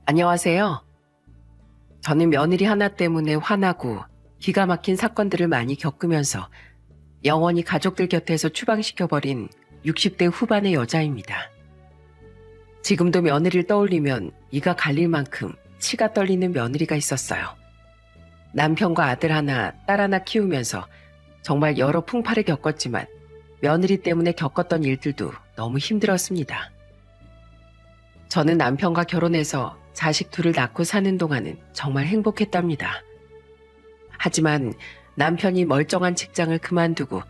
안녕하세요. 저는 며느리 하나 때문에 화나고 기가 막힌 사건들을 많이 겪으면서 영원히 가족들 곁에서 추방시켜버린 60대 후반의 여자입니다. 지금도 며느리를 떠올리면 이가 갈릴 만큼 치가 떨리는 며느리가 있었어요. 남편과 아들 하나, 딸 하나 키우면서 정말 여러 풍파를 겪었지만 며느리 때문에 겪었던 일들도 너무 힘들었습니다. 저는 남편과 결혼해서 자식 둘을 낳고 사는 동안은 정말 행복했답니다. 하지만 남편이 멀쩡한 직장을 그만두고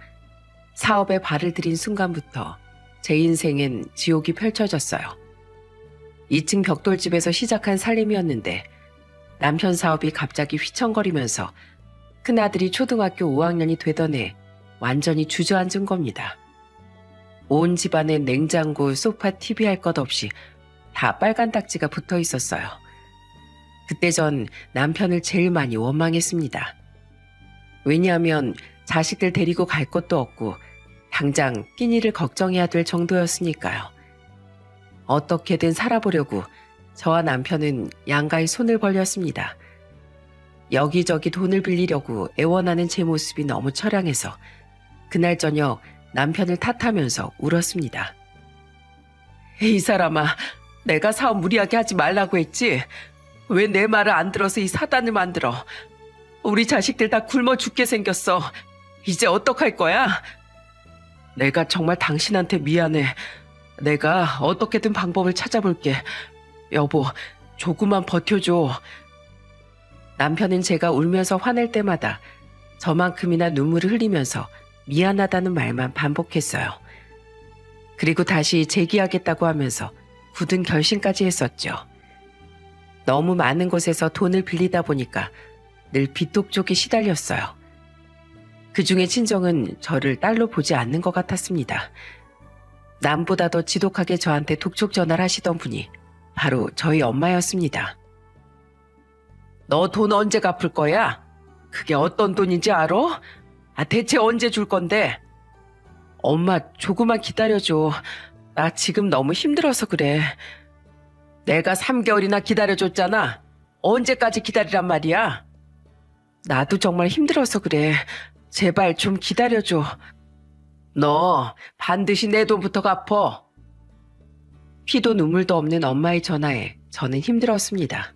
사업에 발을 들인 순간부터 제 인생엔 지옥이 펼쳐졌어요. 2층 벽돌집에서 시작한 살림이었는데 남편 사업이 갑자기 휘청거리면서 큰아들이 초등학교 5학년이 되던 해 완전히 주저앉은 겁니다. 온 집안에 냉장고, 소파, TV 할 것 없이 다 빨간 딱지가 붙어 있었어요. 그때 전 남편을 제일 많이 원망했습니다. 왜냐하면 자식들 데리고 갈 곳도 없고 당장 끼니를 걱정해야 될 정도였으니까요. 어떻게든 살아보려고 저와 남편은 양가에 손을 벌렸습니다. 여기저기 돈을 빌리려고 애원하는 제 모습이 너무 처량해서 그날 저녁 남편을 탓하면서 울었습니다. 이 사람아, 내가 사업 무리하게 하지 말라고 했지? 왜 내 말을 안 들어서 이 사단을 만들어? 우리 자식들 다 굶어 죽게 생겼어. 이제 어떡할 거야? 내가 정말 당신한테 미안해. 내가 어떻게든 방법을 찾아볼게. 여보, 조금만 버텨줘. 남편은 제가 울면서 화낼 때마다 저만큼이나 눈물을 흘리면서 미안하다는 말만 반복했어요. 그리고 다시 재기하겠다고 하면서 굳은 결심까지 했었죠. 너무 많은 곳에서 돈을 빌리다 보니까 늘 빚독촉에 시달렸어요. 그중에 친정은 저를 딸로 보지 않는 것 같았습니다. 남보다 더 지독하게 저한테 독촉 전화를 하시던 분이 바로 저희 엄마였습니다. 너 돈 언제 갚을 거야? 그게 어떤 돈인지 알아? 대체 언제 줄 건데? 엄마, 조금만 기다려줘. 나 지금 너무 힘들어서 그래. 내가 3개월이나 기다려줬잖아. 언제까지 기다리란 말이야? 나도 정말 힘들어서 그래. 제발 좀 기다려줘. 너 반드시 내 돈부터 갚어. 피도 눈물도 없는 엄마의 전화에 저는 힘들었습니다.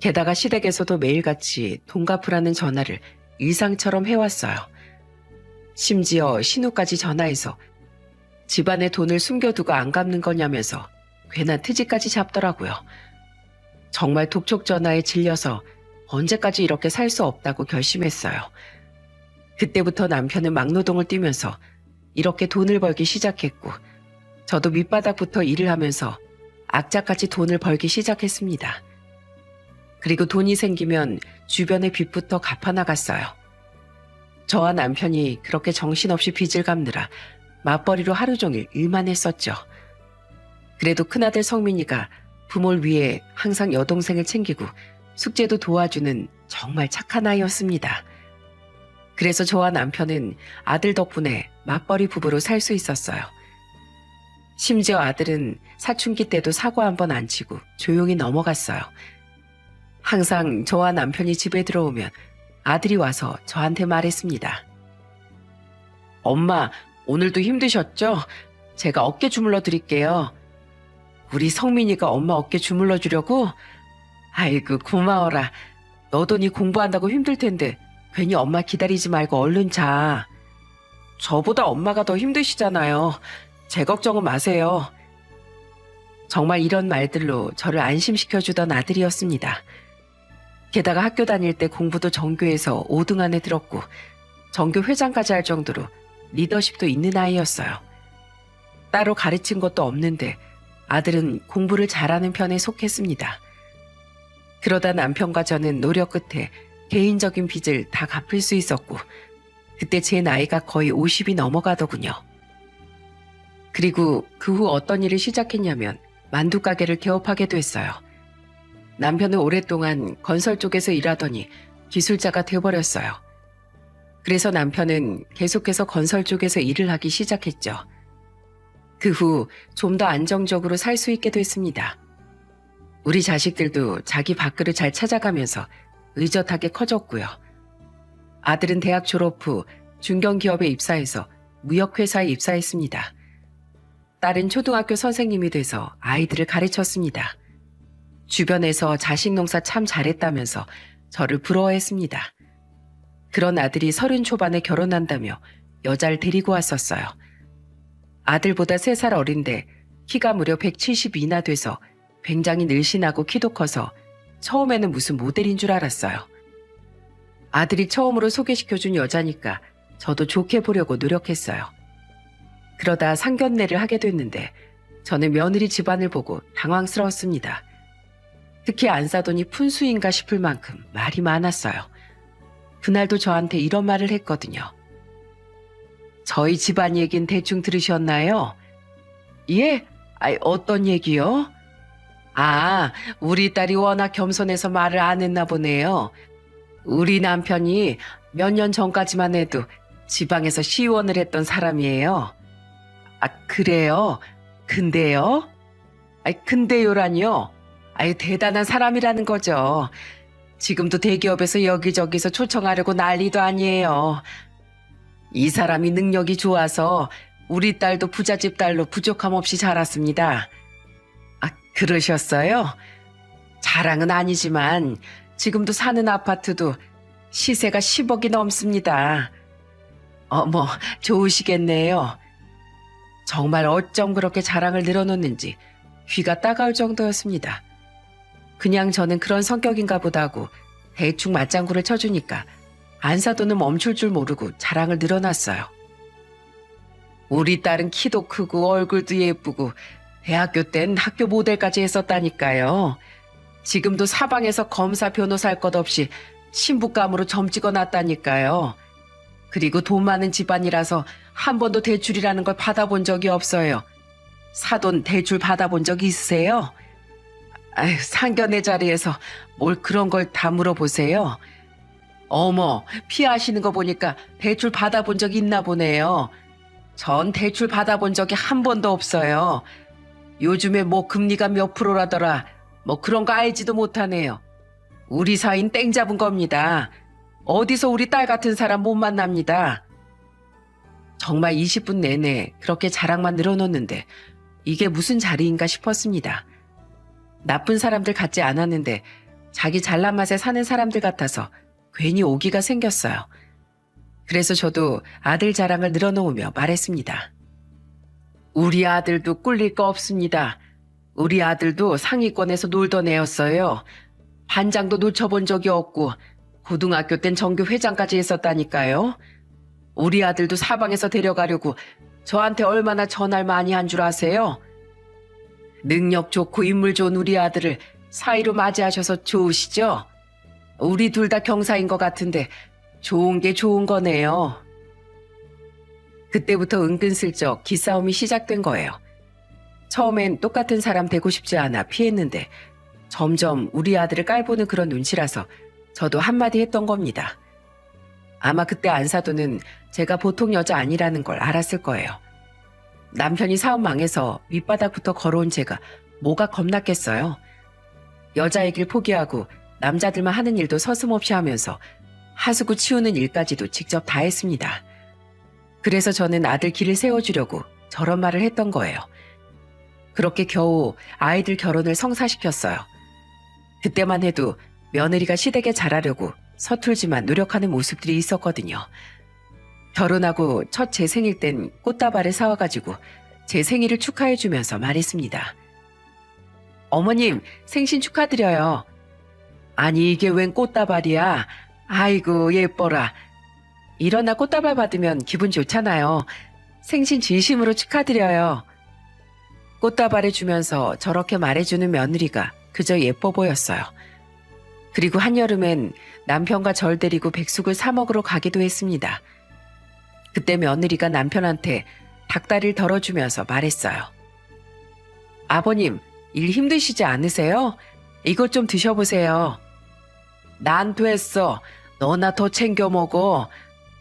게다가 시댁에서도 매일같이 돈 갚으라는 전화를 일상처럼 해왔어요. 심지어 신우까지 전화해서 집안에 돈을 숨겨두고 안 갚는 거냐면서 괜한 트집까지 잡더라고요. 정말 독촉 전화에 질려서 언제까지 이렇게 살 수 없다고 결심했어요. 그때부터 남편은 막노동을 뛰면서 이렇게 돈을 벌기 시작했고 저도 밑바닥부터 일을 하면서 악자까지 돈을 벌기 시작했습니다. 그리고 돈이 생기면 주변의 빚부터 갚아나갔어요. 저와 남편이 그렇게 정신없이 빚을 갚느라 맞벌이로 하루 종일 일만 했었죠. 그래도 큰아들 성민이가 부모를 위해 항상 여동생을 챙기고 숙제도 도와주는 정말 착한 아이였습니다. 그래서 저와 남편은 아들 덕분에 맞벌이 부부로 살 수 있었어요. 심지어 아들은 사춘기 때도 사고 한 번 안 치고 조용히 넘어갔어요. 항상 저와 남편이 집에 들어오면 아들이 와서 저한테 말했습니다. 엄마, 오늘도 힘드셨죠? 제가 어깨 주물러 드릴게요. 우리 성민이가 엄마 어깨 주물러 주려고? 아이고, 고마워라. 너도 네 공부한다고 힘들 텐데 괜히 엄마 기다리지 말고 얼른 자. 저보다 엄마가 더 힘드시잖아요. 제 걱정은 마세요. 정말 이런 말들로 저를 안심시켜주던 아들이었습니다. 게다가 학교 다닐 때 공부도 전교에서 5등 안에 들었고 전교 회장까지 할 정도로 리더십도 있는 아이였어요. 따로 가르친 것도 없는데 아들은 공부를 잘하는 편에 속했습니다. 그러다 남편과 저는 노력 끝에 개인적인 빚을 다 갚을 수 있었고 그때 제 나이가 거의 50이 넘어가더군요. 그리고 그 후 어떤 일을 시작했냐면 만두 가게를 개업하게 됐어요. 남편은 오랫동안 건설 쪽에서 일하더니 기술자가 돼버렸어요. 그래서 남편은 계속해서 건설 쪽에서 일을 하기 시작했죠. 그 후 좀 더 안정적으로 살 수 있게 됐습니다. 우리 자식들도 자기 밥그릇 잘 찾아가면서 의젓하게 커졌고요. 아들은 대학 졸업 후 중견기업에 입사해서 무역회사에 입사했습니다. 딸은 초등학교 선생님이 돼서 아이들을 가르쳤습니다. 주변에서 자식 농사 참 잘했다면서 저를 부러워했습니다. 그런 아들이 30 초반에 결혼한다며 여자를 데리고 왔었어요. 아들보다 3살 어린데 키가 무려 172나 돼서 굉장히 늘씬하고 키도 커서 처음에는 무슨 모델인 줄 알았어요. 아들이 처음으로 소개시켜준 여자니까 저도 좋게 보려고 노력했어요. 그러다 상견례를 하게 됐는데 저는 며느리 집안을 보고 당황스러웠습니다. 특히 안사돈이 푼수인가 싶을 만큼 말이 많았어요. 그날도 저한테 이런 말을 했거든요. 저희 집안 얘긴 대충 들으셨나요? 예? 어떤 얘기요? 우리 딸이 워낙 겸손해서 말을 안 했나 보네요. 우리 남편이 몇 년 전까지만 해도 지방에서 시의원을 했던 사람이에요. 그래요? 근데요? 근데요라니요? 대단한 사람이라는 거죠. 지금도 대기업에서 여기저기서 초청하려고 난리도 아니에요. 이 사람이 능력이 좋아서 우리 딸도 부잣집 딸로 부족함 없이 자랐습니다. 그러셨어요? 자랑은 아니지만 지금도 사는 아파트도 시세가 10억이 넘습니다. 어머, 좋으시겠네요. 정말 어쩜 그렇게 자랑을 늘어놓는지 귀가 따가울 정도였습니다. 그냥 저는 그런 성격인가 보다 하고 대충 맞장구를 쳐주니까 안사돈은 멈출 줄 모르고 자랑을 늘어놨어요. 우리 딸은 키도 크고 얼굴도 예쁘고 대학교 땐 학교 모델까지 했었다니까요. 지금도 사방에서 검사 변호사 할 것 없이 신부감으로 점 찍어놨다니까요. 그리고 돈 많은 집안이라서 한 번도 대출이라는 걸 받아본 적이 없어요. 사돈 대출 받아본 적 있으세요? 상견례 자리에서 뭘 그런 걸 다 물어보세요. 어머, 피하시는 거 보니까 대출 받아본 적 있나 보네요. 전 대출 받아본 적이 한 번도 없어요. 요즘에 뭐 금리가 몇 프로라더라. 뭐 그런 거 알지도 못하네요. 우리 사이는 땡 잡은 겁니다. 어디서 우리 딸 같은 사람 못 만납니다. 정말 20분 내내 그렇게 자랑만 늘어놓는데 이게 무슨 자리인가 싶었습니다. 나쁜 사람들 같지 않았는데 자기 잘난 맛에 사는 사람들 같아서 괜히 오기가 생겼어요. 그래서 저도 아들 자랑을 늘어놓으며 말했습니다. 우리 아들도 꿀릴 거 없습니다. 우리 아들도 상위권에서 놀던 애였어요. 반장도 놓쳐본 적이 없고 고등학교 땐 정교 회장까지 했었다니까요. 우리 아들도 사방에서 데려가려고 저한테 얼마나 전화를 많이 한 줄 아세요? 능력 좋고 인물 좋은 우리 아들을 사이로 맞이하셔서 좋으시죠? 우리 둘 다 경사인 것 같은데 좋은 게 좋은 거네요. 그때부터 은근슬쩍 기싸움이 시작된 거예요. 처음엔 똑같은 사람 되고 싶지 않아 피했는데 점점 우리 아들을 깔보는 그런 눈치라서 저도 한마디 했던 겁니다. 아마 그때 안사돈은 제가 보통 여자 아니라는 걸 알았을 거예요. 남편이 사업 망해서 밑바닥부터 걸어온 제가 뭐가 겁났겠어요. 여자 얘기를 포기하고 남자들만 하는 일도 서슴없이 하면서 하수구 치우는 일까지도 직접 다 했습니다. 그래서 저는 아들 길을 세워주려고 저런 말을 했던 거예요. 그렇게 겨우 아이들 결혼을 성사시켰어요. 그때만 해도 며느리가 시댁에 잘하려고 서툴지만 노력하는 모습들이 있었거든요. 결혼하고 첫 제 생일 땐 꽃다발을 사와가지고 제 생일을 축하해주면서 말했습니다. 어머님, 생신 축하드려요. 아니 이게 웬 꽃다발이야. 아이고 예뻐라. 일어나 꽃다발 받으면 기분 좋잖아요. 생신 진심으로 축하드려요. 꽃다발을 주면서 저렇게 말해주는 며느리가 그저 예뻐 보였어요. 그리고 한여름엔 남편과 절 데리고 백숙을 사 먹으러 가기도 했습니다. 그때 며느리가 남편한테 닭다리를 덜어주면서 말했어요. 아버님, 일 힘드시지 않으세요? 이것 좀 드셔보세요. 난 됐어. 너나 더 챙겨 먹어.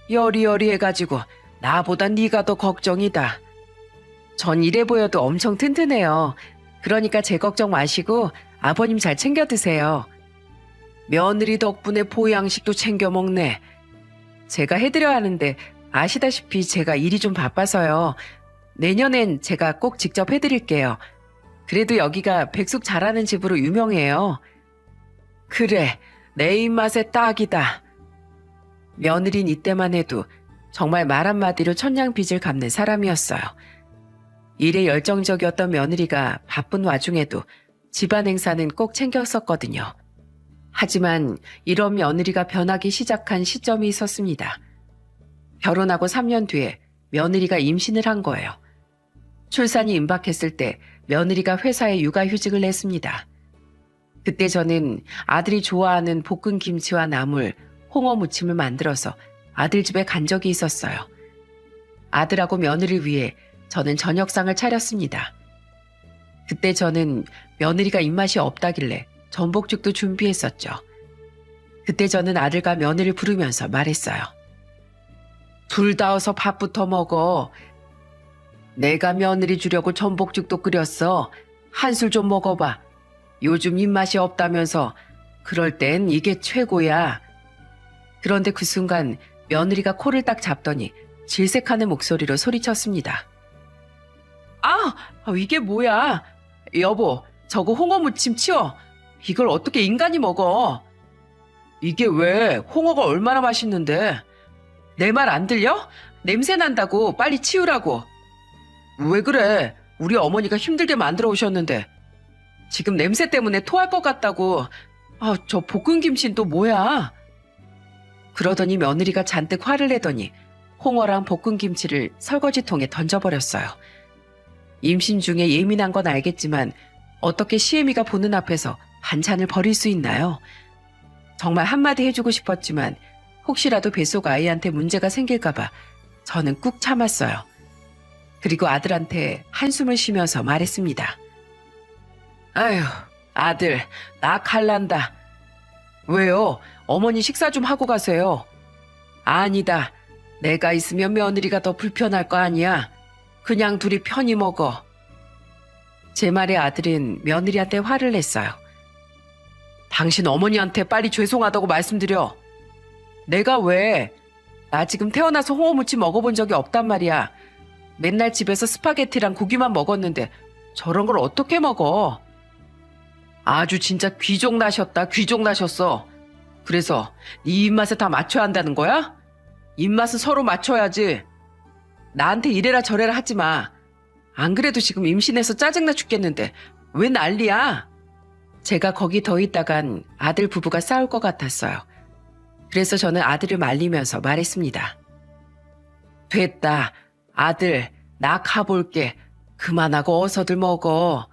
여리여리 해가지고 나보다 네가 더 걱정이다. 전 이래 보여도 엄청 튼튼해요. 그러니까 제 걱정 마시고 아버님 잘 챙겨 드세요. 며느리 덕분에 보양식도 챙겨 먹네. 제가 해드려야 하는데 아시다시피 제가 일이 좀 바빠서요. 내년엔 제가 꼭 직접 해드릴게요. 그래도 여기가 백숙 잘하는 집으로 유명해요. 그래, 내 입맛에 딱이다. 며느린 이때만 해도 정말 말 한마디로 천냥빚을 갚는 사람이었어요. 일에 열정적이었던 며느리가 바쁜 와중에도 집안 행사는 꼭 챙겼었거든요. 하지만 이런 며느리가 변하기 시작한 시점이 있었습니다. 결혼하고 3년 뒤에 며느리가 임신을 한 거예요. 출산이 임박했을 때 며느리가 회사에 육아휴직을 냈습니다. 그때 저는 아들이 좋아하는 볶은 김치와 나물, 홍어 무침을 만들어서 아들 집에 간 적이 있었어요. 아들하고 며느리를 위해 저는 저녁상을 차렸습니다. 그때 저는 며느리가 입맛이 없다길래 전복죽도 준비했었죠. 그때 저는 아들과 며느리를 부르면서 말했어요. 둘 다 어서 밥부터 먹어. 내가 며느리 주려고 전복죽도 끓였어. 한술 좀 먹어봐. 요즘 입맛이 없다면서 그럴 땐 이게 최고야. 그런데 그 순간 며느리가 코를 딱 잡더니 질색하는 목소리로 소리쳤습니다. 아, 이게 뭐야? 여보, 저거 홍어 무침 치워. 이걸 어떻게 인간이 먹어? 이게 왜? 홍어가 얼마나 맛있는데? 내 말 안 들려? 냄새 난다고 빨리 치우라고. 왜 그래? 우리 어머니가 힘들게 만들어 오셨는데. 지금 냄새 때문에 토할 것 같다고. 저 볶은 김치는 또 뭐야? 그러더니 며느리가 잔뜩 화를 내더니 홍어랑 볶은 김치를 설거지통에 던져버렸어요. 임신 중에 예민한 건 알겠지만 어떻게 시애미가 보는 앞에서 반찬을 버릴 수 있나요? 정말 한마디 해주고 싶었지만 혹시라도 뱃속 아이한테 문제가 생길까봐 저는 꾹 참았어요. 그리고 아들한테 한숨을 쉬면서 말했습니다. 아휴, 아들, 나 갈란다. 왜요? 어머니 식사 좀 하고 가세요. 아니다. 내가 있으면 며느리가 더 불편할 거 아니야. 그냥 둘이 편히 먹어. 제 말에 아들은 며느리한테 화를 냈어요. 당신 어머니한테 빨리 죄송하다고 말씀드려. 내가 왜? 나 지금 태어나서 홍어무침 먹어본 적이 없단 말이야. 맨날 집에서 스파게티랑 고기만 먹었는데 저런 걸 어떻게 먹어? 아주 진짜 귀족 나셨다. 귀족 나셨어. 그래서 네 입맛에 다 맞춰야 한다는 거야? 입맛은 서로 맞춰야지. 나한테 이래라 저래라 하지 마. 안 그래도 지금 임신해서 짜증나 죽겠는데 왜 난리야? 제가 거기 더 있다간 아들 부부가 싸울 것 같았어요. 그래서 저는 아들을 말리면서 말했습니다. 됐다. 아들, 나 가볼게. 그만하고 어서들 먹어.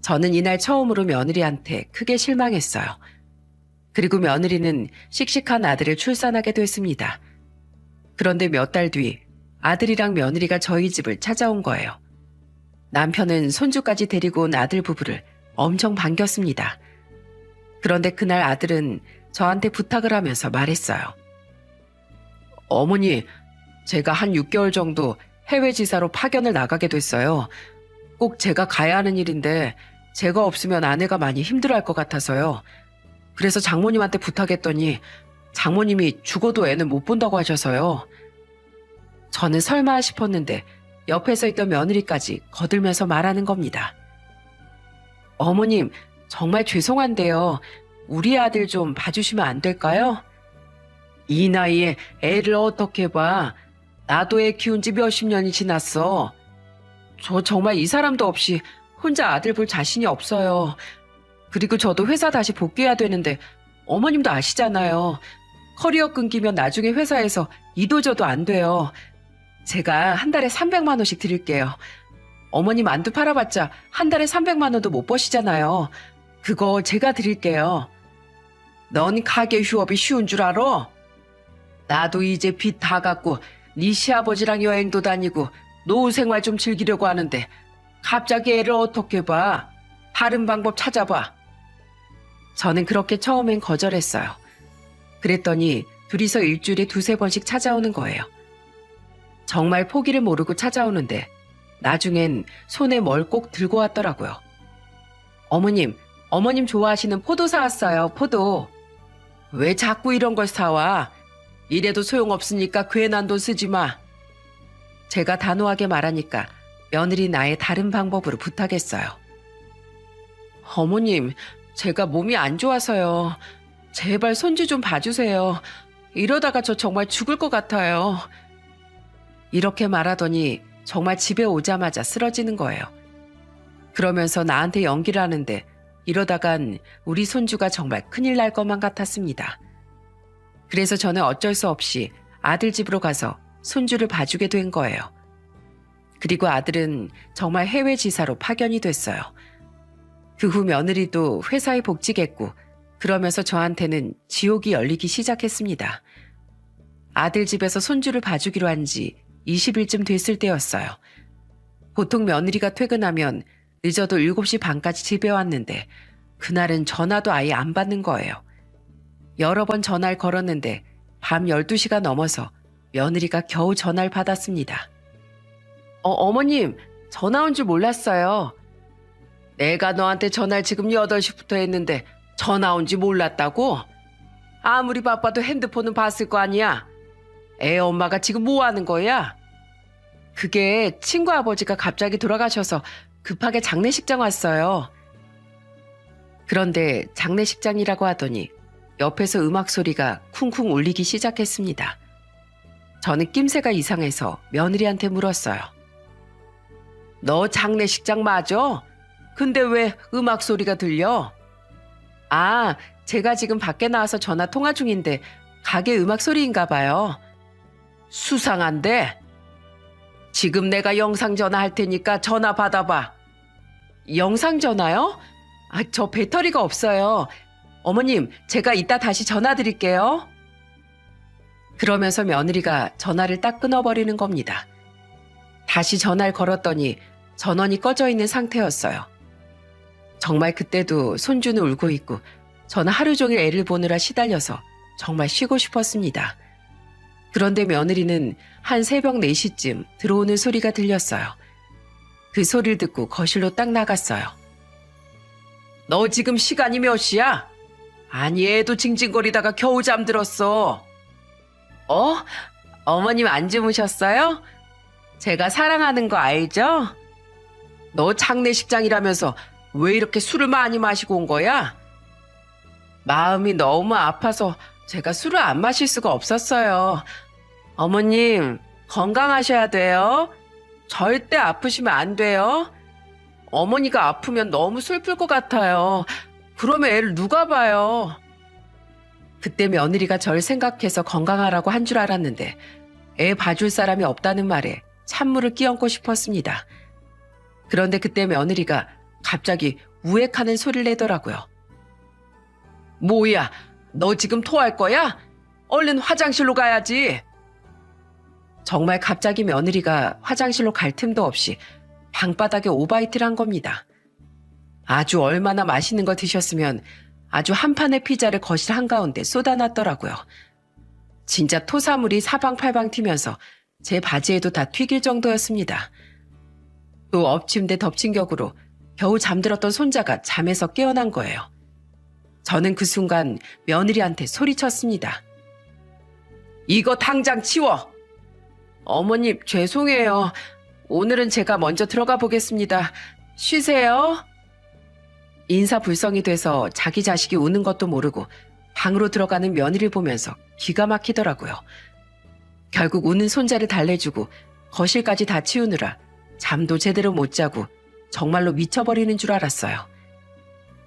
저는 이날 처음으로 며느리한테 크게 실망했어요. 그리고 며느리는 씩씩한 아들을 출산하게 됐습니다. 그런데 몇 달 뒤 아들이랑 며느리가 저희 집을 찾아온 거예요. 남편은 손주까지 데리고 온 아들 부부를 엄청 반겼습니다. 그런데 그날 아들은 저한테 부탁을 하면서 말했어요. 어머니, 제가 한 6개월 정도 해외 지사로 파견을 나가게 됐어요. 꼭 제가 가야 하는 일인데 제가 없으면 아내가 많이 힘들어할 것 같아서요. 그래서 장모님한테 부탁했더니 장모님이 죽어도 애는 못 본다고 하셔서요. 저는 설마 싶었는데 옆에 서 있던 며느리까지 거들면서 말하는 겁니다. 어머님, 정말 죄송한데요. 우리 아들 좀 봐주시면 안 될까요? 이 나이에 애를 어떻게 봐. 나도 애 키운 지 몇십 년이 지났어. 저 정말 이 사람도 없이 혼자 아들 볼 자신이 없어요. 그리고 저도 회사 다시 복귀해야 되는데 어머님도 아시잖아요. 커리어 끊기면 나중에 회사에서 이도저도 안 돼요. 제가 한 달에 300만 원씩 드릴게요. 어머님 만두 팔아봤자 한 달에 300만 원도 못 버시잖아요. 그거 제가 드릴게요. 넌 가게 휴업이 쉬운 줄 알아? 나도 이제 빚 다 갚고 네 시아버지랑 여행도 다니고 노후 생활 좀 즐기려고 하는데 갑자기 애를 어떻게 봐? 다른 방법 찾아봐. 저는 그렇게 처음엔 거절했어요. 그랬더니 둘이서 일주일에 2-3번씩 찾아오는 거예요. 정말 포기를 모르고 찾아오는데 나중엔 손에 뭘 꼭 들고 왔더라고요. 어머님 좋아하시는 포도 사왔어요, 포도. 왜 자꾸 이런 걸 사와? 이래도 소용없으니까 괜한 돈 쓰지 마. 제가 단호하게 말하니까 며느리 나의 다른 방법으로 부탁했어요. 어머님, 제가 몸이 안 좋아서요. 제발 손주 좀 봐주세요. 이러다가 저 정말 죽을 것 같아요. 이렇게 말하더니 정말 집에 오자마자 쓰러지는 거예요. 그러면서 나한테 연기를 하는데 이러다간 우리 손주가 정말 큰일 날 것만 같았습니다. 그래서 저는 어쩔 수 없이 아들 집으로 가서 손주를 봐주게 된 거예요. 그리고 아들은 정말 해외 지사로 파견이 됐어요. 그 후 며느리도 회사에 복직했고 그러면서 저한테는 지옥이 열리기 시작했습니다. 아들 집에서 손주를 봐주기로 한 지 20일쯤 됐을 때였어요. 보통 며느리가 퇴근하면 늦어도 7시 반까지 집에 왔는데 그날은 전화도 아예 안 받는 거예요. 여러 번 전화를 걸었는데 밤 12시가 넘어서 며느리가 겨우 전화를 받았습니다. 어머님, 전화 온 줄 몰랐어요. 내가 너한테 전화를 지금 8시부터 했는데 전화 온지 몰랐다고? 아무리 바빠도 핸드폰은 봤을 거 아니야. 애 엄마가 지금 뭐 하는 거야? 그게 친구 아버지가 갑자기 돌아가셔서 급하게 장례식장 왔어요. 그런데 장례식장이라고 하더니 옆에서 음악 소리가 쿵쿵 울리기 시작했습니다. 저는 낌새가 이상해서 며느리한테 물었어요. 너 장례식장 맞아? 근데 왜 음악 소리가 들려? 아, 제가 지금 밖에 나와서 전화 통화 중인데 가게 음악 소리인가 봐요. 수상한데? 지금 내가 영상 전화할 테니까 전화 받아봐. 영상 전화요? 아, 저 배터리가 없어요. 어머님, 제가 이따 다시 전화 드릴게요. 그러면서 며느리가 전화를 딱 끊어버리는 겁니다. 다시 전화를 걸었더니 전원이 꺼져 있는 상태였어요. 정말 그때도 손주는 울고 있고 저는 하루 종일 애를 보느라 시달려서 정말 쉬고 싶었습니다. 그런데 며느리는 한 새벽 4시쯤 들어오는 소리가 들렸어요. 그 소리를 듣고 거실로 딱 나갔어요. 너 지금 시간이 몇 시야? 아니, 애도 징징거리다가 겨우 잠들었어. 어머님 안 주무셨어요? 제가 사랑하는 거 알죠? 너 장례식장이라면서 왜 이렇게 술을 많이 마시고 온 거야? 마음이 너무 아파서 제가 술을 안 마실 수가 없었어요. 어머님, 건강하셔야 돼요. 절대 아프시면 안 돼요. 어머니가 아프면 너무 슬플 것 같아요. 그러면 애를 누가 봐요? 그때 며느리가 절 생각해서 건강하라고 한 줄 알았는데 애 봐줄 사람이 없다는 말에 찬물을 끼얹고 싶었습니다. 그런데 그때 며느리가 갑자기 우액하는 소리를 내더라고요. 뭐야, 너 지금 토할 거야? 얼른 화장실로 가야지. 정말 갑자기 며느리가 화장실로 갈 틈도 없이 방바닥에 오바이트를 한 겁니다. 아주 얼마나 맛있는 거 드셨으면 아주 한 판의 피자를 거실 한가운데 쏟아놨더라고요. 진짜 토사물이 사방팔방 튀면서 제 바지에도 다 튀길 정도였습니다. 또 엎친 데 덮친 격으로 겨우 잠들었던 손자가 잠에서 깨어난 거예요. 저는 그 순간 며느리한테 소리쳤습니다. 이거 당장 치워! 어머님, 죄송해요. 오늘은 제가 먼저 들어가 보겠습니다. 쉬세요. 인사불성이 돼서 자기 자식이 우는 것도 모르고 방으로 들어가는 며느리를 보면서 기가 막히더라고요. 결국 우는 손자를 달래주고 거실까지 다 치우느라 잠도 제대로 못 자고 정말로 미쳐버리는 줄 알았어요.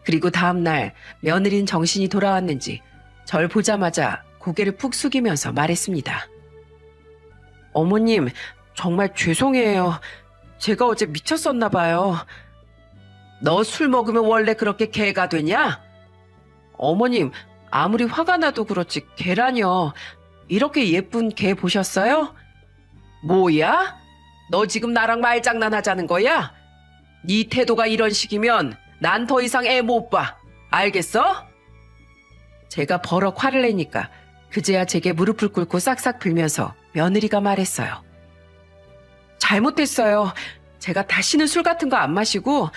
그리고 다음날 며느리는 정신이 돌아왔는지 절 보자마자 고개를 푹 숙이면서 말했습니다. 어머님, 정말 죄송해요. 제가 어제 미쳤었나 봐요. 너 술 먹으면 원래 그렇게 개가 되냐? 어머님, 아무리 화가 나도 그렇지 개라뇨. 이렇게 예쁜 개 보셨어요? 뭐야? 너 지금 나랑 말장난하자는 거야? 네 태도가 이런 식이면 난 더 이상 애 못 봐. 알겠어? 제가 버럭 화를 내니까 그제야 제게 무릎을 꿇고 싹싹 빌면서 며느리가 말했어요. 잘못했어요. 제가 다시는 술 같은 거 안 마시고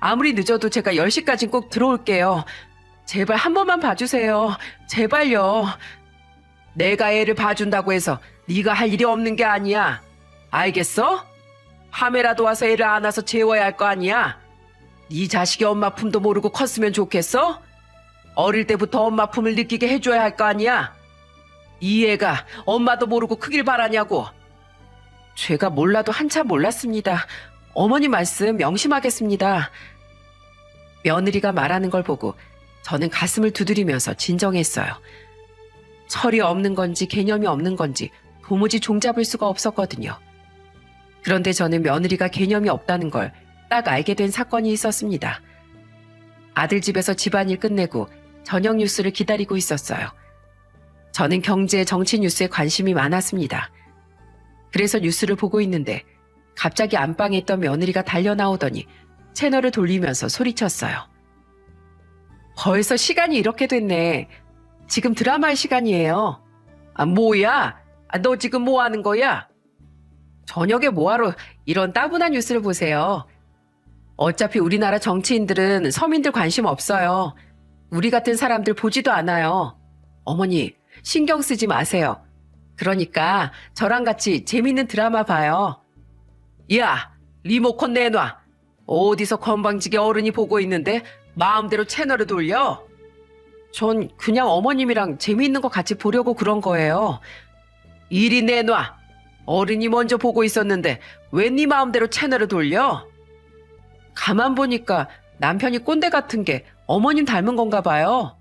아무리 늦어도 제가 10시까진 꼭 들어올게요. 제발 한 번만 봐주세요. 제발요. 내가 애를 봐준다고 해서 네가 할 일이 없는 게 아니야. 알겠어? 함에라도 와서 애를 안아서 재워야 할 거 아니야. 네 자식이 엄마 품도 모르고 컸으면 좋겠어? 어릴 때부터 엄마 품을 느끼게 해줘야 할 거 아니야. 이 애가 엄마도 모르고 크길 바라냐고. 제가 몰라도 한참 몰랐습니다. 어머니 말씀 명심하겠습니다. 며느리가 말하는 걸 보고 저는 가슴을 두드리면서 진정했어요. 철이 없는 건지 개념이 없는 건지 도무지 종잡을 수가 없었거든요. 그런데 저는 며느리가 개념이 없다는 걸 딱 알게 된 사건이 있었습니다. 아들 집에서 집안일 끝내고 저녁 뉴스를 기다리고 있었어요. 저는 경제, 정치 뉴스에 관심이 많았습니다. 그래서 뉴스를 보고 있는데 갑자기 안방에 있던 며느리가 달려 나오더니 채널을 돌리면서 소리쳤어요. 벌써 시간이 이렇게 됐네. 지금 드라마 할 시간이에요. 아, 뭐야? 너 지금 뭐 하는 거야? 저녁에 뭐하러 이런 따분한 뉴스를 보세요. 어차피 우리나라 정치인들은 서민들 관심 없어요. 우리 같은 사람들 보지도 않아요. 어머니, 신경 쓰지 마세요. 그러니까 저랑 같이 재밌는 드라마 봐요. 야, 리모컨 내놔. 어디서 건방지게 어른이 보고 있는데 마음대로 채널을 돌려? 전 그냥 어머님이랑 재미있는 거 같이 보려고 그런 거예요. 이리 내놔. 어른이 먼저 보고 있었는데 왜 네 마음대로 채널을 돌려? 가만 보니까 남편이 꼰대 같은 게 어머님 닮은 건가 봐요.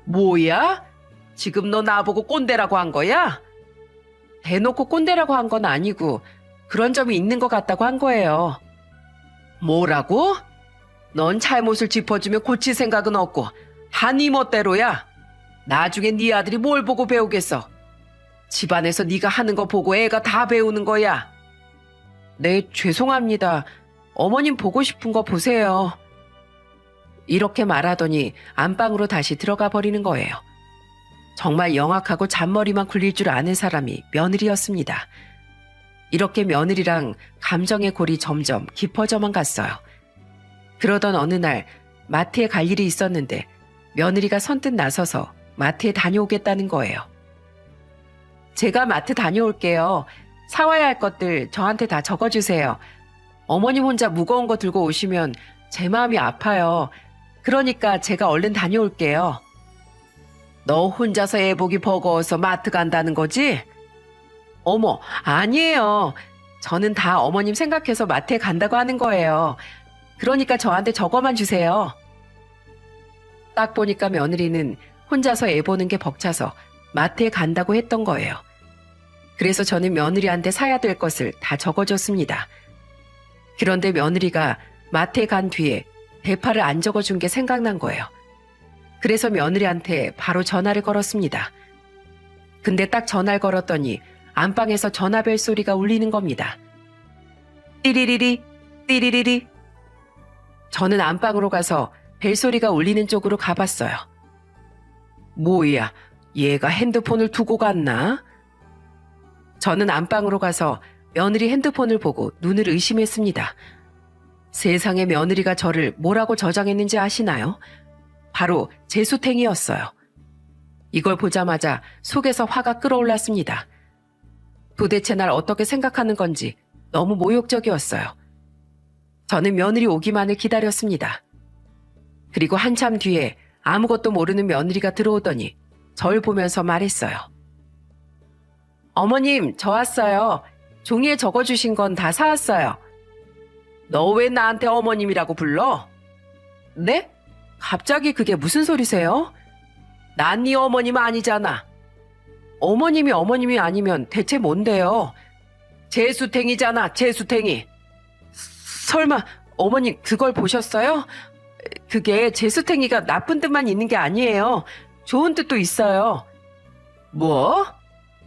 뭐야? 지금 너 나보고 꼰대라고 한 거야? 대놓고 꼰대라고 한 건 아니고 그런 점이 있는 것 같다고 한 거예요. 뭐라고? 넌 잘못을 짚어주면 고칠 생각은 없고 다 네 멋대로야. 나중에 네 아들이 뭘 보고 배우겠어. 집안에서 네가 하는 거 보고 애가 다 배우는 거야. 네, 죄송합니다. 어머님 보고 싶은 거 보세요. 이렇게 말하더니 안방으로 다시 들어가 버리는 거예요. 정말 영악하고 잔머리만 굴릴 줄 아는 사람이 며느리였습니다. 이렇게 며느리랑 감정의 골이 점점 깊어져만 갔어요. 그러던 어느 날 마트에 갈 일이 있었는데 며느리가 선뜻 나서서 마트에 다녀오겠다는 거예요. 제가 마트 다녀올게요. 사와야 할 것들 저한테 다 적어주세요. 어머님 혼자 무거운 거 들고 오시면 제 마음이 아파요. 그러니까 제가 얼른 다녀올게요. 너 혼자서 애 보기 버거워서 마트 간다는 거지? 어머, 아니에요. 저는 다 어머님 생각해서 마트에 간다고 하는 거예요. 그러니까 저한테 저거만 주세요. 딱 보니까 며느리는 혼자서 애 보는 게 벅차서 마트에 간다고 했던 거예요. 그래서 저는 며느리한테 사야 될 것을 다 적어줬습니다. 그런데 며느리가 마트에 간 뒤에 대파를 안 적어준 게 생각난 거예요. 그래서 며느리한테 바로 전화를 걸었습니다. 근데 딱 전화를 걸었더니 안방에서 전화벨 소리가 울리는 겁니다. 띠리리리, 띠리리리. 저는 안방으로 가서 벨소리가 울리는 쪽으로 가봤어요. 뭐야, 얘가 핸드폰을 두고 갔나? 저는 안방으로 가서 며느리 핸드폰을 보고 눈을 의심했습니다. 세상에 며느리가 저를 뭐라고 저장했는지 아시나요? 바로 재수탱이였어요. 이걸 보자마자 속에서 화가 끓어올랐습니다. 도대체 날 어떻게 생각하는 건지 너무 모욕적이었어요. 저는 며느리 오기만을 기다렸습니다. 그리고 한참 뒤에 아무것도 모르는 며느리가 들어오더니 절 보면서 말했어요. 어머님, 저 왔어요. 종이에 적어주신 건 다 사왔어요. 너 왜 나한테 어머님이라고 불러? 네? 갑자기 그게 무슨 소리세요? 난 네 어머님 아니잖아. 어머님이 아니면 대체 뭔데요? 재수탱이잖아, 재수탱이. 설마 어머니 그걸 보셨어요? 그게 재수탱이가 나쁜 뜻만 있는 게 아니에요. 좋은 뜻도 있어요. 뭐?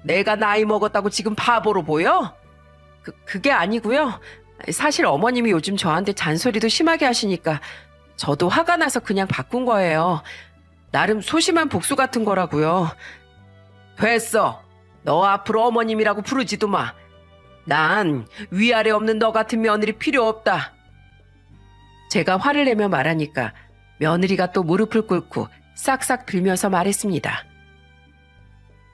내가 나이 먹었다고 지금 바보로 보여? 그게 아니고요. 사실 어머님이 요즘 저한테 잔소리도 심하게 하시니까 저도 화가 나서 그냥 바꾼 거예요. 나름 소심한 복수 같은 거라고요. 됐어. 너 앞으로 어머님이라고 부르지도 마. 난 위아래 없는 너 같은 며느리 필요 없다. 제가 화를 내며 말하니까 며느리가 또 무릎을 꿇고 싹싹 빌면서 말했습니다.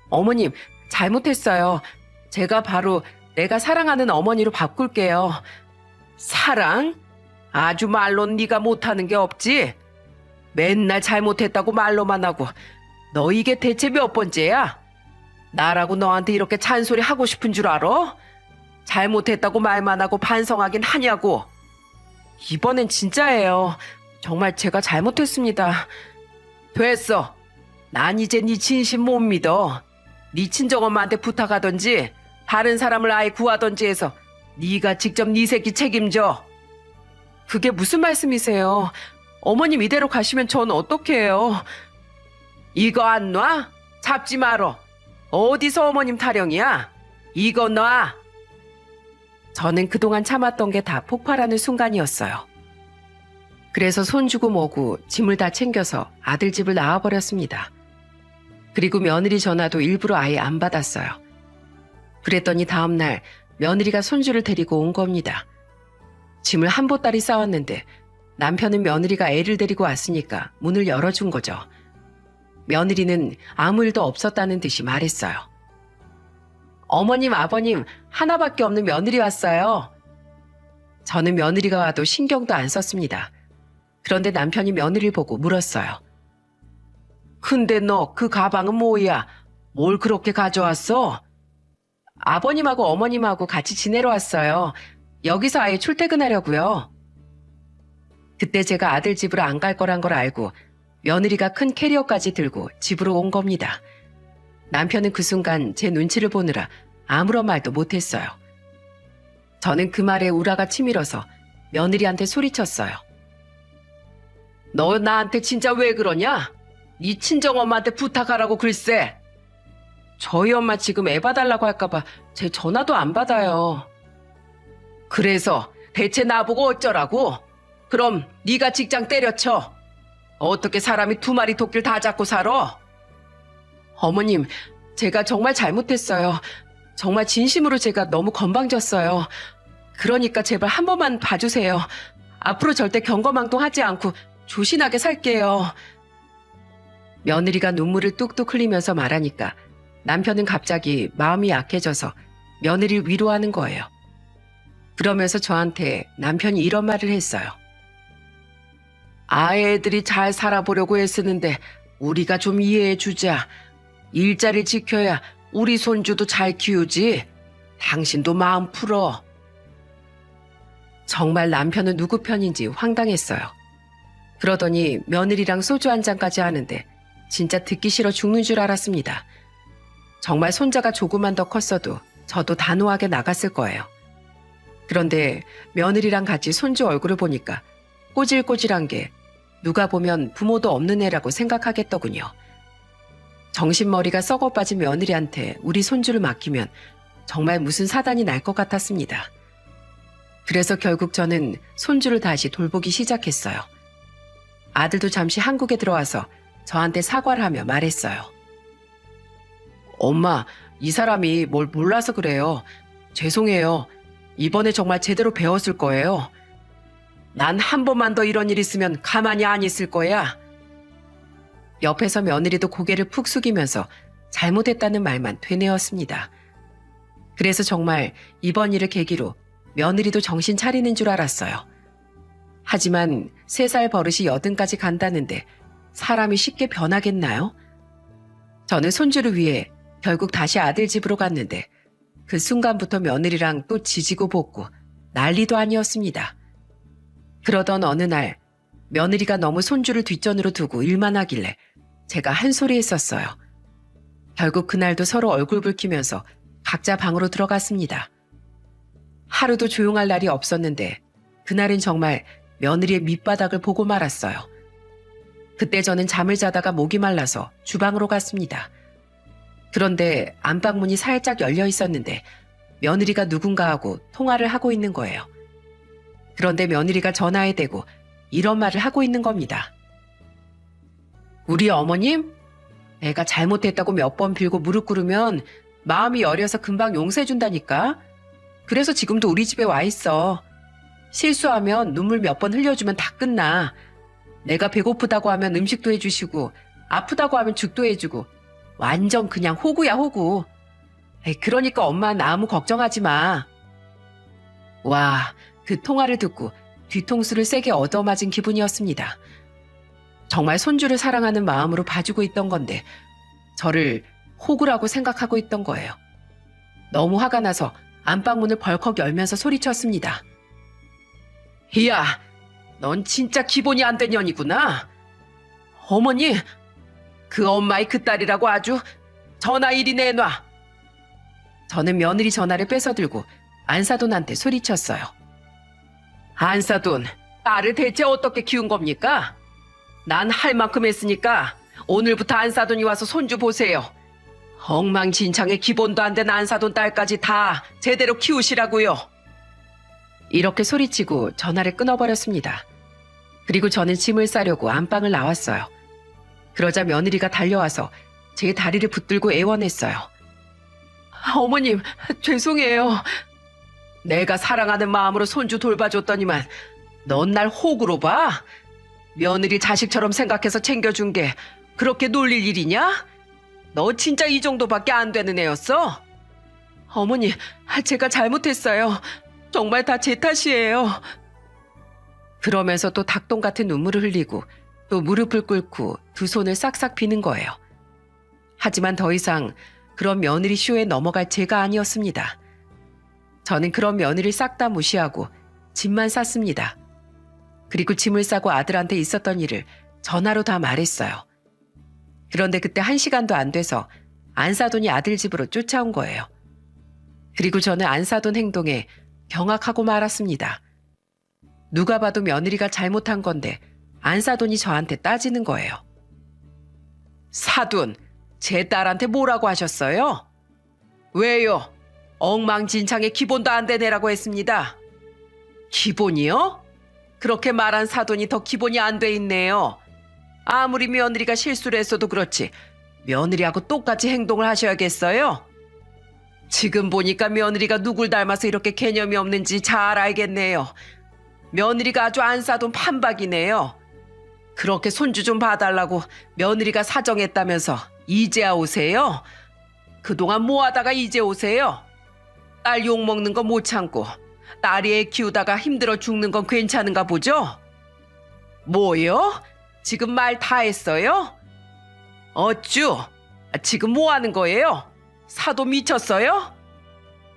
어머님, 잘못했어요. 제가 바로 내가 사랑하는 어머니로 바꿀게요. 사랑? 아주 말론 네가 못하는 게 없지? 맨날 잘못했다고 말로만 하고 너 이게 대체 몇 번째야? 나라고 너한테 이렇게 잔소리 하고 싶은 줄 알아? 잘못했다고 말만 하고 반성하긴 하냐고. 이번엔 진짜예요. 정말 제가 잘못했습니다. 됐어. 난 이제 네 진심 못 믿어. 네 친정엄마한테 부탁하던지 다른 사람을 아예 구하던지 해서 네가 직접 네 새끼 책임져. 그게 무슨 말씀이세요? 어머님 이대로 가시면 전 어떡해요? 이거 안 놔? 잡지 말어. 어디서 어머님 타령이야? 이거 놔. 저는 그동안 참았던 게 다 폭발하는 순간이었어요. 그래서 손 주고 뭐고 짐을 다 챙겨서 아들 집을 나와버렸습니다. 그리고 며느리 전화도 일부러 아예 안 받았어요. 그랬더니 다음날 며느리가 손주를 데리고 온 겁니다. 짐을 한 보따리 싸왔는데 남편은 며느리가 애를 데리고 왔으니까 문을 열어준 거죠. 며느리는 아무 일도 없었다는 듯이 말했어요. 어머님, 아버님, 하나밖에 없는 며느리 왔어요. 저는 며느리가 와도 신경도 안 썼습니다. 그런데 남편이 며느리를 보고 물었어요. 근데 너 그 가방은 뭐야? 뭘 그렇게 가져왔어? 아버님하고 어머님하고 같이 지내러 왔어요. 여기서 아예 출퇴근하려고요. 그때 제가 아들 집으로 안 갈 거란 걸 알고 며느리가 큰 캐리어까지 들고 집으로 온 겁니다. 남편은 그 순간 제 눈치를 보느라 아무런 말도 못했어요. 저는 그 말에 우라가 치밀어서 며느리한테 소리쳤어요. 너 나한테 진짜 왜 그러냐? 네 친정엄마한테 부탁하라고 글쎄. 저희 엄마 지금 애 봐달라고 할까봐 제 전화도 안 받아요. 그래서 대체 나보고 어쩌라고? 그럼 네가 직장 때려쳐. 어떻게 사람이 두 마리 토끼를 다 잡고 살아? 어머님, 제가 정말 잘못했어요. 정말 진심으로 제가 너무 건방졌어요. 그러니까 제발 한 번만 봐주세요. 앞으로 절대 경거망동하지 않고 조신하게 살게요. 며느리가 눈물을 뚝뚝 흘리면서 말하니까 남편은 갑자기 마음이 약해져서 며느리를 위로하는 거예요. 그러면서 저한테 남편이 이런 말을 했어요. 애들이 잘 살아보려고 애쓰는데 우리가 좀 이해해 주자. 일자리 지켜야 우리 손주도 잘 키우지. 당신도 마음 풀어. 정말 남편은 누구 편인지 황당했어요. 그러더니 며느리랑 소주 한 잔까지 하는데 진짜 듣기 싫어 죽는 줄 알았습니다. 정말 손자가 조금만 더 컸어도 저도 단호하게 나갔을 거예요. 그런데 며느리랑 같이 손주 얼굴을 보니까 꼬질꼬질한 게 누가 보면 부모도 없는 애라고 생각하겠더군요. 정신머리가 썩어 빠진 며느리한테 우리 손주를 맡기면 정말 무슨 사단이 날 것 같았습니다. 그래서 결국 저는 손주를 다시 돌보기 시작했어요. 아들도 잠시 한국에 들어와서 저한테 사과를 하며 말했어요. 엄마, 이 사람이 뭘 몰라서 그래요. 죄송해요. 이번에 정말 제대로 배웠을 거예요. 난 한 번만 더 이런 일 있으면 가만히 안 있을 거야. 옆에서 며느리도 고개를 푹 숙이면서 잘못했다는 말만 되뇌었습니다. 그래서 정말 이번 일을 계기로 며느리도 정신 차리는 줄 알았어요. 하지만 3살 버릇이 80까지 간다는데 사람이 쉽게 변하겠나요? 저는 손주를 위해 결국 다시 아들 집으로 갔는데 그 순간부터 며느리랑 또 지지고 볶고 난리도 아니었습니다. 그러던 어느 날 며느리가 너무 손주를 뒷전으로 두고 일만 하길래 제가 한 소리 했었어요. 결국 그날도 서로 얼굴 붉히면서 각자 방으로 들어갔습니다. 하루도 조용할 날이 없었는데 그날은 정말 며느리의 밑바닥을 보고 말았어요. 그때 저는 잠을 자다가 목이 말라서 주방으로 갔습니다. 그런데 안방문이 살짝 열려 있었는데 며느리가 누군가하고 통화를 하고 있는 거예요. 그런데 며느리가 전화에 대고 이런 말을 하고 있는 겁니다. 우리 어머님? 내가 잘못했다고 몇 번 빌고 무릎 꿇으면 마음이 여려서 금방 용서해준다니까. 그래서 지금도 우리 집에 와 있어. 실수하면 눈물 몇 번 흘려주면 다 끝나. 내가 배고프다고 하면 음식도 해주시고 아프다고 하면 죽도 해주고 완전 그냥 호구야 호구. 에이, 그러니까 엄마 나 아무 걱정하지 마. 와, 그 통화를 듣고 뒤통수를 세게 얻어맞은 기분이었습니다. 정말 손주를 사랑하는 마음으로 봐주고 있던 건데 저를 호구라고 생각하고 있던 거예요. 너무 화가 나서 안방문을 벌컥 열면서 소리쳤습니다. 이야, 넌 진짜 기본이 안 된 년이구나. 어머니, 그 엄마의 그 딸이라고 아주 전화 이리 내놔. 저는 며느리 전화를 뺏어들고 안사돈한테 소리쳤어요. 안사돈, 딸을 대체 어떻게 키운 겁니까? 난 할 만큼 했으니까 오늘부터 안사돈이 와서 손주 보세요. 엉망진창의 기본도 안 된 안사돈 딸까지 다 제대로 키우시라고요. 이렇게 소리치고 전화를 끊어버렸습니다. 그리고 저는 짐을 싸려고 안방을 나왔어요. 그러자 며느리가 달려와서 제 다리를 붙들고 애원했어요. 어머님, 죄송해요. 내가 사랑하는 마음으로 손주 돌봐줬더니만 넌 날 호구로 봐? 며느리 자식처럼 생각해서 챙겨준 게 그렇게 놀릴 일이냐? 너 진짜 이 정도밖에 안 되는 애였어? 어머니, 제가 잘못했어요. 정말 다 제 탓이에요. 그러면서 또 닭똥 같은 눈물을 흘리고 또 무릎을 꿇고 두 손을 싹싹 비는 거예요. 하지만 더 이상 그런 며느리 쇼에 넘어갈 제가 아니었습니다. 저는 그런 며느리를 싹 다 무시하고 짐만 쌌습니다. 그리고 짐을 싸고 아들한테 있었던 일을 전화로 다 말했어요. 그런데 그때 1시간도 안 돼서 안사돈이 아들 집으로 쫓아온 거예요. 그리고 저는 안사돈 행동에 경악하고 말았습니다. 누가 봐도 며느리가 잘못한 건데 안사돈이 저한테 따지는 거예요. 사돈, 제 딸한테 뭐라고 하셨어요? 왜요? 엉망진창의 기본도 안 되네라고 했습니다. 기본이요? 그렇게 말한 사돈이 더 기본이 안 돼 있네요. 아무리 며느리가 실수를 했어도 그렇지 며느리하고 똑같이 행동을 하셔야겠어요? 지금 보니까 며느리가 누굴 닮아서 이렇게 개념이 없는지 잘 알겠네요. 며느리가 아주 안사돈 판박이네요. 그렇게 손주 좀 봐달라고 며느리가 사정했다면서 이제야 오세요? 그동안 뭐 하다가 이제 오세요? 딸 욕먹는 거 못 참고 딸이 애 키우다가 힘들어 죽는 건 괜찮은가 보죠? 뭐요? 지금 말 다 했어요? 어쭈? 지금 뭐 하는 거예요? 사도 미쳤어요?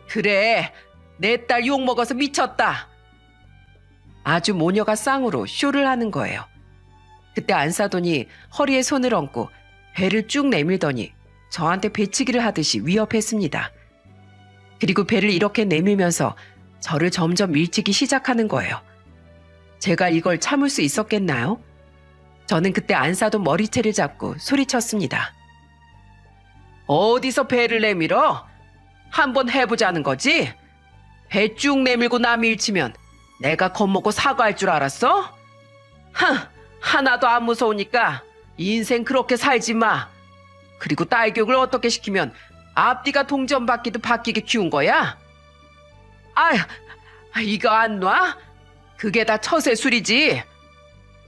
그래, 내 딸 욕먹어서 미쳤다. 아주 모녀가 쌍으로 쇼를 하는 거예요. 그때 안사돈이 허리에 손을 얹고 배를 쭉 내밀더니 저한테 배치기를 하듯이 위협했습니다. 그리고 배를 이렇게 내밀면서 저를 점점 밀치기 시작하는 거예요. 제가 이걸 참을 수 있었겠나요? 저는 그때 안사돈 머리채를 잡고 소리쳤습니다. 어디서 배를 내밀어? 한번 해보자는 거지? 배 쭉 내밀고 나 밀치면 내가 겁먹고 사과할 줄 알았어? 하나도 안 무서우니까 인생 그렇게 살지 마. 그리고 딸 교육을 어떻게 시키면 앞뒤가 동전바퀴도 바뀌게 키운 거야? 이거 안 놔? 그게 다 처세술이지.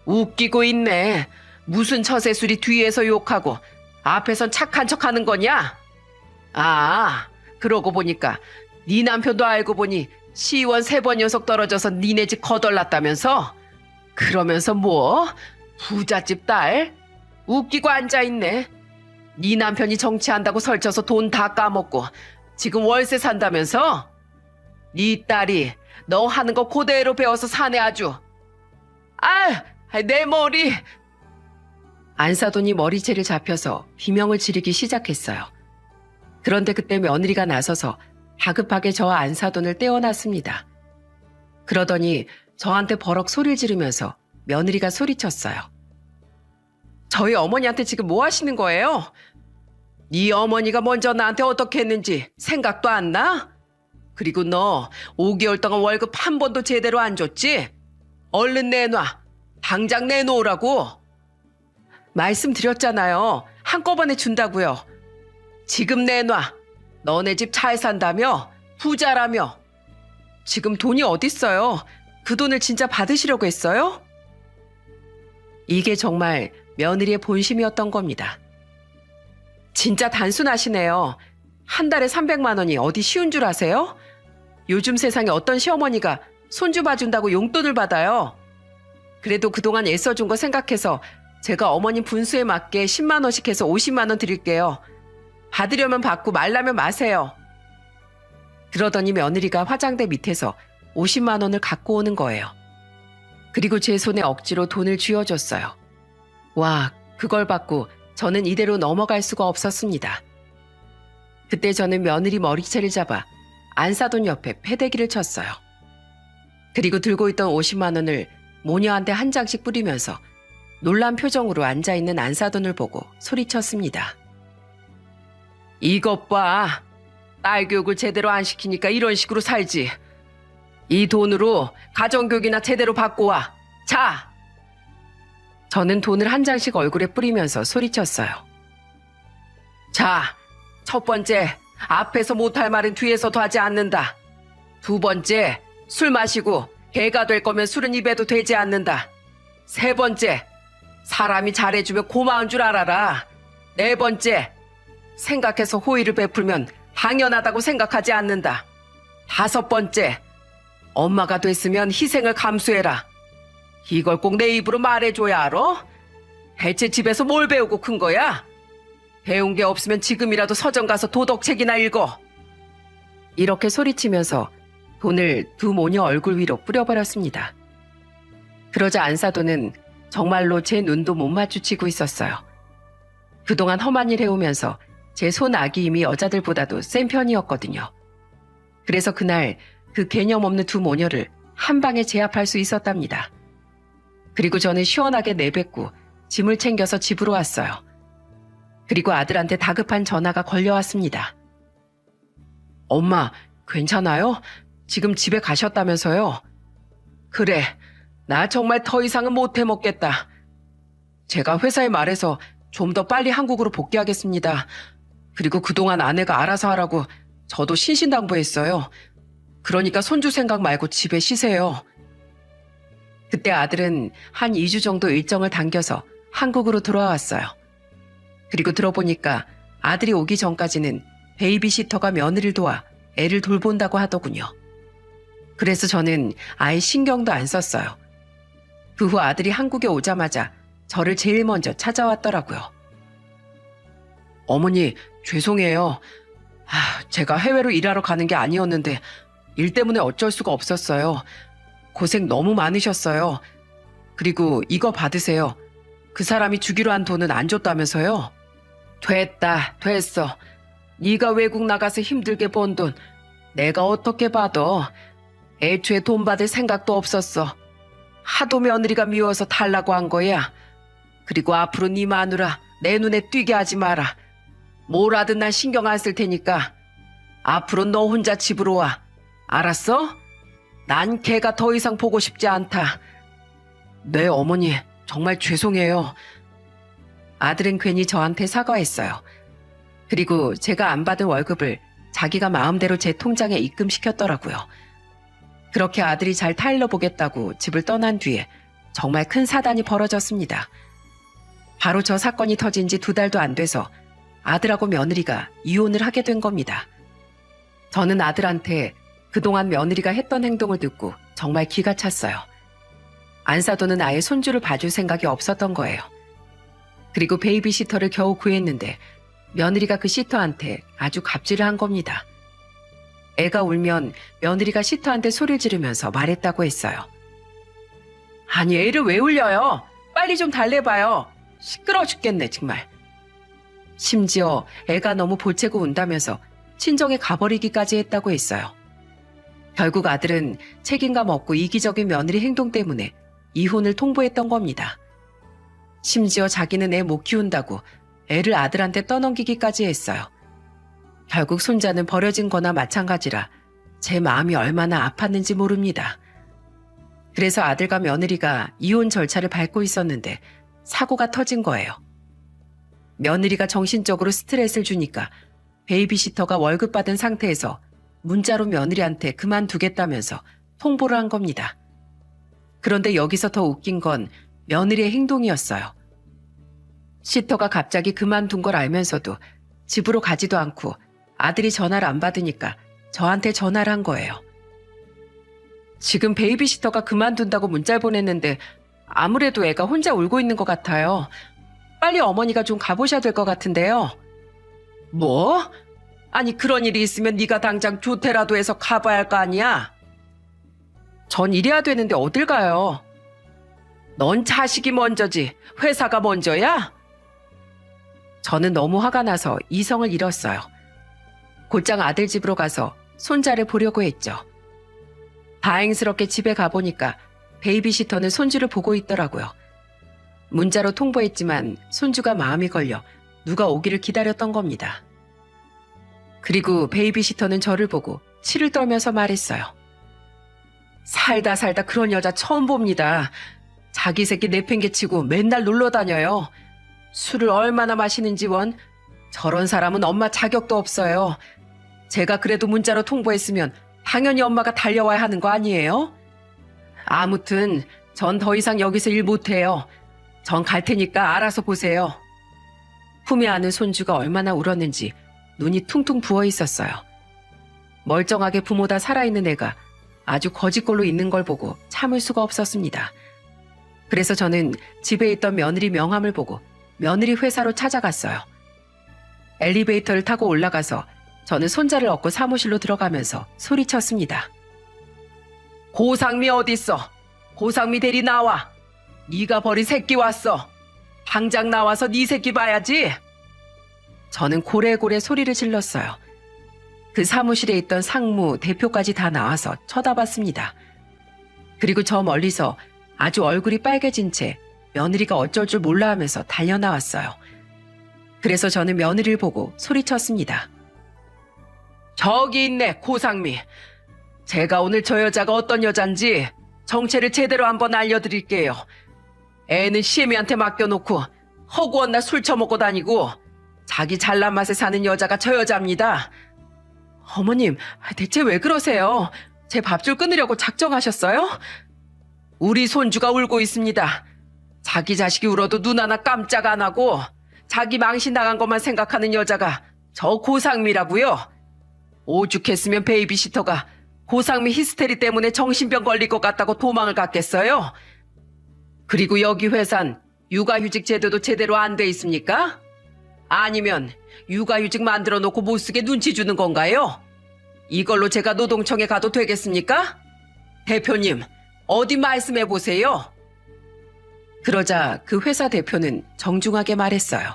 웃기고 있네. 무슨 처세술이 뒤에서 욕하고 앞에선 착한 척하는 거냐? 그러고 보니까 네 남편도 알고 보니 시원 3번 연속 떨어져서 니네 집 거덜났다면서? 그러면서 뭐? 부잣집 딸? 웃기고 앉아있네. 네 남편이 정치한다고 설쳐서 돈 다 까먹고 지금 월세 산다면서? 네 딸이 너 하는 거 그대로 배워서 사네 아주. 내 머리. 안사돈이 머리채를 잡혀서 비명을 지르기 시작했어요. 그런데 그때 며느리가 나서서 다급하게 저와 안사돈을 떼어놨습니다. 그러더니 저한테 버럭 소리를 지르면서 며느리가 소리쳤어요. 저희 어머니한테 지금 뭐 하시는 거예요? 네 어머니가 먼저 나한테 어떻게 했는지 생각도 안 나? 그리고 너 5개월 동안 월급 한 번도 제대로 안 줬지? 얼른 내놔. 당장 내놓으라고. 말씀드렸잖아요. 한꺼번에 준다고요. 지금 내놔. 너네 집 잘 산다며? 부자라며. 지금 돈이 어딨어요. 그 돈을 진짜 받으시려고 했어요? 이게 정말 며느리의 본심이었던 겁니다. 진짜 단순하시네요. 한 달에 300만 원이 어디 쉬운 줄 아세요? 요즘 세상에 어떤 시어머니가 손주 봐준다고 용돈을 받아요. 그래도 그동안 애써준 거 생각해서 제가 어머님 분수에 맞게 10만 원씩 해서 50만 원 드릴게요. 받으려면 받고 말라면 마세요. 그러더니 며느리가 화장대 밑에서 50만 원을 갖고 오는 거예요. 그리고 제 손에 억지로 돈을 쥐어줬어요. 와, 그걸 받고 저는 이대로 넘어갈 수가 없었습니다. 그때 저는 며느리 머리채를 잡아 안사돈 옆에 패대기를 쳤어요. 그리고 들고 있던 50만 원을 모녀한테 한 장씩 뿌리면서 놀란 표정으로 앉아있는 안사돈을 보고 소리쳤습니다. 이것 봐. 딸 교육을 제대로 안 시키니까 이런 식으로 살지. 이 돈으로 가정교육이나 제대로 받고 와. 자! 저는 돈을 한 장씩 얼굴에 뿌리면서 소리쳤어요. 자, 첫 번째, 앞에서 못할 말은 뒤에서도 하지 않는다. 두 번째, 술 마시고 개가 될 거면 술은 입에도 되지 않는다. 세 번째, 사람이 잘해주면 고마운 줄 알아라. 네 번째, 생각해서 호의를 베풀면 당연하다고 생각하지 않는다. 다섯 번째, 엄마가 됐으면 희생을 감수해라. 이걸 꼭 내 입으로 말해줘야 알아? 대체 집에서 뭘 배우고 큰 거야? 배운 게 없으면 지금이라도 서점 가서 도덕책이나 읽어. 이렇게 소리치면서 돈을 두 모녀 얼굴 위로 뿌려버렸습니다. 그러자 안사돈은 정말로 제 눈도 못 마주치고 있었어요. 그동안 험한 일 해오면서 제 손아귀 힘이 여자들보다도 센 편이었거든요. 그래서 그날 그 개념 없는 두 모녀를 한 방에 제압할 수 있었답니다. 그리고 저는 시원하게 내뱉고 짐을 챙겨서 집으로 왔어요. 그리고 아들한테 다급한 전화가 걸려왔습니다. 엄마, 괜찮아요? 지금 집에 가셨다면서요? 그래, 나 정말 더 이상은 못 해먹겠다. 제가 회사에 말해서 좀 더 빨리 한국으로 복귀하겠습니다. 그리고 그동안 아내가 알아서 하라고 저도 신신당부했어요. 그러니까 손주 생각 말고 집에 쉬세요. 그때 아들은 한 2주 정도 일정을 당겨서 한국으로 돌아왔어요. 그리고 들어보니까 아들이 오기 전까지는 베이비시터가 며느리를 도와 애를 돌본다고 하더군요. 그래서 저는 아예 신경도 안 썼어요. 그 후 아들이 한국에 오자마자 저를 제일 먼저 찾아왔더라고요. 어머니, 죄송해요. 제가 해외로 일하러 가는 게 아니었는데 일 때문에 어쩔 수가 없었어요. 고생 너무 많으셨어요. 그리고 이거 받으세요. 그 사람이 주기로 한 돈은 안 줬다면서요? 됐어. 네가 외국 나가서 힘들게 번 돈 내가 어떻게 받아. 애초에 돈 받을 생각도 없었어. 하도 며느리가 미워서 달라고 한 거야. 그리고 앞으로 네 마누라 내 눈에 띄게 하지 마라. 뭘 하든 난 신경 안 쓸 테니까 앞으로 너 혼자 집으로 와. 알았어? 난 걔가 더 이상 보고 싶지 않다. 네, 어머니. 정말 죄송해요. 아들은 괜히 저한테 사과했어요. 그리고 제가 안 받은 월급을 자기가 마음대로 제 통장에 입금시켰더라고요. 그렇게 아들이 잘 타일러 보겠다고 집을 떠난 뒤에 정말 큰 사단이 벌어졌습니다. 바로 저 사건이 터진 지 2달도 안 돼서 아들하고 며느리가 이혼을 하게 된 겁니다. 저는 아들한테 그동안 며느리가 했던 행동을 듣고 정말 기가 찼어요. 안사돈은 아예 손주를 봐줄 생각이 없었던 거예요. 그리고 베이비시터를 겨우 구했는데 며느리가 그 시터한테 아주 갑질을 한 겁니다. 애가 울면 며느리가 시터한테 소리를 지르면서 말했다고 했어요. 아니, 애를 왜 울려요? 빨리 좀 달래봐요. 시끄러워 죽겠네 정말. 심지어 애가 너무 보채고 운다면서 친정에 가버리기까지 했다고 했어요. 결국 아들은 책임감 없고 이기적인 며느리 행동 때문에 이혼을 통보했던 겁니다. 심지어 자기는 애 못 키운다고 애를 아들한테 떠넘기기까지 했어요. 결국 손자는 버려진 거나 마찬가지라 제 마음이 얼마나 아팠는지 모릅니다. 그래서 아들과 며느리가 이혼 절차를 밟고 있었는데 사고가 터진 거예요. 며느리가 정신적으로 스트레스를 주니까 베이비시터가 월급 받은 상태에서 문자로 며느리한테 그만두겠다면서 통보를 한 겁니다. 그런데 여기서 더 웃긴 건 며느리의 행동이었어요. 시터가 갑자기 그만둔 걸 알면서도 집으로 가지도 않고 아들이 전화를 안 받으니까 저한테 전화를 한 거예요. 지금 베이비시터가 그만둔다고 문자를 보냈는데 아무래도 애가 혼자 울고 있는 것 같아요. 빨리 어머니가 좀 가보셔야 될 것 같은데요. 뭐? 아니 그런 일이 있으면 네가 당장 조퇴라도 해서 가봐야 할 거 아니야? 전 이래야 되는데 어딜 가요? 넌 자식이 먼저지 회사가 먼저야? 저는 너무 화가 나서 이성을 잃었어요. 곧장 아들 집으로 가서 손자를 보려고 했죠. 다행스럽게 집에 가보니까 베이비시터는 손주를 보고 있더라고요. 문자로 통보했지만 손주가 마음이 걸려 누가 오기를 기다렸던 겁니다. 그리고 베이비시터는 저를 보고 치를 떨면서 말했어요. 살다 그런 여자 처음 봅니다. 자기 새끼 내팽개치고 맨날 놀러 다녀요. 술을 얼마나 마시는지 원. 저런 사람은 엄마 자격도 없어요. 제가 그래도 문자로 통보했으면 당연히 엄마가 달려와야 하는 거 아니에요? 아무튼 전 더 이상 여기서 일 못해요. 전 갈 테니까 알아서 보세요. 품에 안은 손주가 얼마나 울었는지 눈이 퉁퉁 부어 있었어요. 멀쩡하게 부모다 살아있는 애가 아주 거짓골로 있는 걸 보고 참을 수가 없었습니다. 그래서 저는 집에 있던 며느리 명함을 보고 며느리 회사로 찾아갔어요. 엘리베이터를 타고 올라가서 저는 손자를 업고 사무실로 들어가면서 소리쳤습니다. 고상미 어딨어? 고상미 대리 나와. 네가 버린 새끼 왔어. 당장 나와서 네 새끼 봐야지. 저는 고래고래 소리를 질렀어요. 그 사무실에 있던 상무, 대표까지 다 나와서 쳐다봤습니다. 그리고 저 멀리서 아주 얼굴이 빨개진 채 며느리가 어쩔 줄 몰라 하면서 달려나왔어요. 그래서 저는 며느리를 보고 소리쳤습니다. 저기 있네, 고상미. 제가 오늘 저 여자가 어떤 여잔지 정체를 제대로 한번 알려드릴게요. 애는 시애미한테 맡겨놓고 허구한 날 술 처먹고 다니고 자기 잘난 맛에 사는 여자가 저 여자입니다. 어머님, 대체 왜 그러세요? 제 밥줄 끊으려고 작정하셨어요? 우리 손주가 울고 있습니다. 자기 자식이 울어도 눈 하나 깜짝 안 하고 자기 망신 나간 것만 생각하는 여자가 저 고상미라고요. 오죽했으면 베이비시터가 고상미 히스테리 때문에 정신병 걸릴 것 같다고 도망을 갔겠어요? 그리고 여기 회사는 육아휴직 제도도 제대로 안 돼 있습니까? 아니면 육아휴직 만들어 놓고 못 쓰게 눈치 주는 건가요? 이걸로 제가 노동청에 가도 되겠습니까? 대표님, 어디 말씀해 보세요. 그러자 그 회사 대표는 정중하게 말했어요.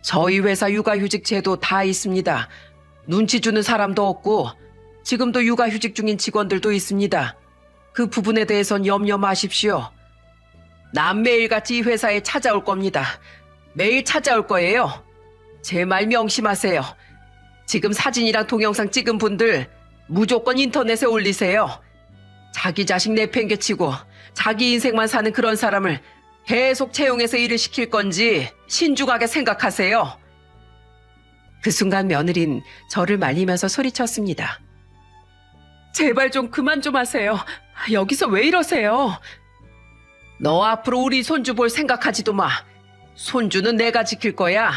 저희 회사 육아휴직 제도 다 있습니다. 눈치 주는 사람도 없고 지금도 육아휴직 중인 직원들도 있습니다. 그 부분에 대해선 염려 마십시오. 난 매일같이 이 회사에 찾아올 겁니다. 매일 찾아올 거예요. 제 말 명심하세요. 지금 사진이랑 동영상 찍은 분들 무조건 인터넷에 올리세요. 자기 자식 내팽개치고 자기 인생만 사는 그런 사람을 계속 채용해서 일을 시킬 건지 신중하게 생각하세요. 그 순간 며느린 저를 말리면서 소리쳤습니다. 제발 좀 그만 좀 하세요. 여기서 왜 이러세요? 너 앞으로 우리 손주 볼 생각하지도 마. 손주는 내가 지킬 거야.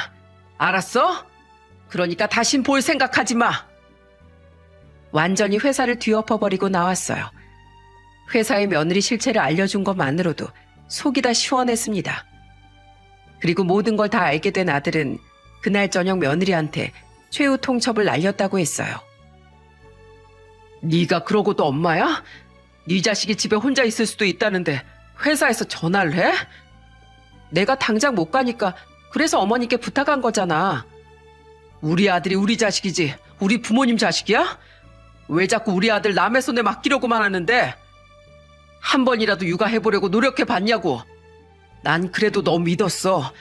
알았어? 그러니까 다신 볼 생각하지 마. 완전히 회사를 뒤엎어버리고 나왔어요. 회사의 며느리 실체를 알려준 것만으로도 속이 다 시원했습니다. 그리고 모든 걸 다 알게 된 아들은 그날 저녁 며느리한테 최후 통첩을 날렸다고 했어요. 네가 그러고도 엄마야? 네 자식이 집에 혼자 있을 수도 있다는데 회사에서 전화를 해? 내가 당장 못 가니까 그래서 어머니께 부탁한 거잖아. 우리 아들이 우리 자식이지 우리 부모님 자식이야? 왜 자꾸 우리 아들 남의 손에 맡기려고만 하는데? 한 번이라도 육아해보려고 노력해봤냐고. 난 그래도 너 믿었어.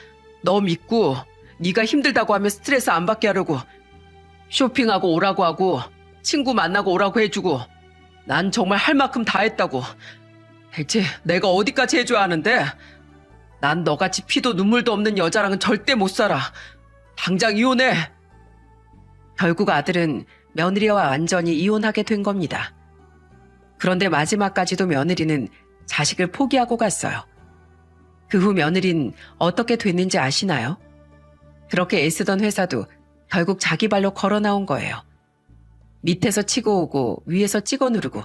너 믿고 네가 힘들다고 하면 스트레스 안 받게 하려고 쇼핑하고 오라고 하고 친구 만나고 오라고 해주고 난 정말 할 만큼 다 했다고. 대체 내가 어디까지 해줘야 하는데? 난 너같이 피도 눈물도 없는 여자랑은 절대 못 살아. 당장 이혼해. 결국 아들은 며느리와 완전히 이혼하게 된 겁니다. 그런데 마지막까지도 며느리는 자식을 포기하고 갔어요. 그 후 며느린 어떻게 됐는지 아시나요? 그렇게 애쓰던 회사도 결국 자기 발로 걸어 나온 거예요. 밑에서 치고 오고 위에서 찍어 누르고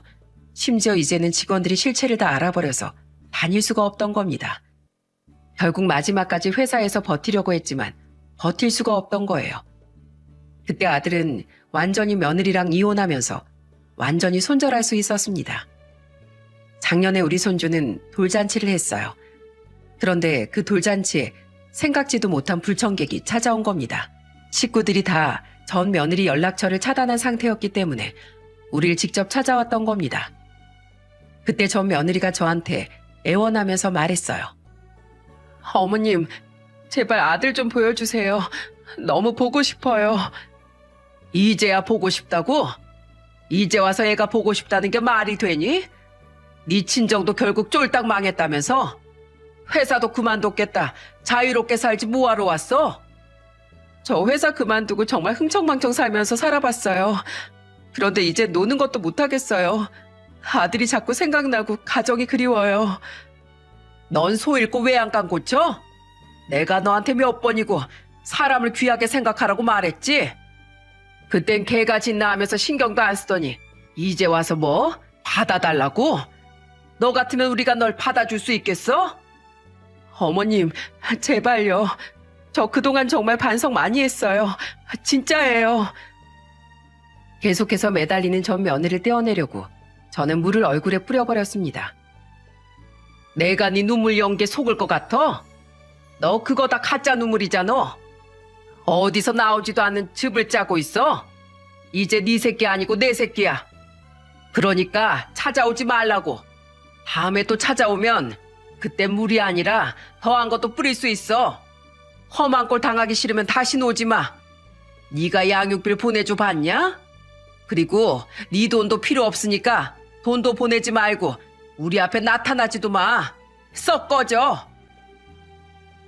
심지어 이제는 직원들이 실체를 다 알아버려서 다닐 수가 없던 겁니다. 결국 마지막까지 회사에서 버티려고 했지만 버틸 수가 없던 거예요. 그때 아들은 완전히 며느리랑 이혼하면서 완전히 손절할 수 있었습니다. 작년에 우리 손주는 돌잔치를 했어요. 그런데 그 돌잔치에 생각지도 못한 불청객이 찾아온 겁니다. 식구들이 다 전 며느리 연락처를 차단한 상태였기 때문에 우리를 직접 찾아왔던 겁니다. 그때 전 며느리가 저한테 애원하면서 말했어요. 어머님, 제발 아들 좀 보여주세요. 너무 보고 싶어요. 이제야 보고 싶다고? 이제 와서 애가 보고 싶다는 게 말이 되니? 네 친정도 결국 쫄딱 망했다면서? 회사도 그만뒀겠다. 자유롭게 살지 뭐하러 왔어? 저 회사 그만두고 정말 흥청망청 살면서 살아봤어요. 그런데 이제 노는 것도 못하겠어요. 아들이 자꾸 생각나고 가정이 그리워요. 넌 소 잃고 외양간 고쳐? 내가 너한테 몇 번이고 사람을 귀하게 생각하라고 말했지? 그땐 개가 짖나 하면서 신경도 안 쓰더니 이제 와서 뭐? 받아달라고? 너 같으면 우리가 널 받아줄 수 있겠어? 어머님, 제발요. 저 그동안 정말 반성 많이 했어요. 진짜예요. 계속해서 매달리는 전 며느리를 떼어내려고 저는 물을 얼굴에 뿌려버렸습니다. 내가 네 눈물 연기에 속을 것 같아? 너 그거 다 가짜 눈물이잖아. 어디서 나오지도 않는 즙을 짜고 있어? 이제 네 새끼 아니고 내 새끼야. 그러니까 찾아오지 말라고. 다음에 또 찾아오면 그때 물이 아니라 더한 것도 뿌릴 수 있어. 험한 꼴 당하기 싫으면 다시 오지 마. 네가 양육비를 보내줘 봤냐? 그리고 네 돈도 필요 없으니까 돈도 보내지 말고 우리 앞에 나타나지도 마. 썩 꺼져.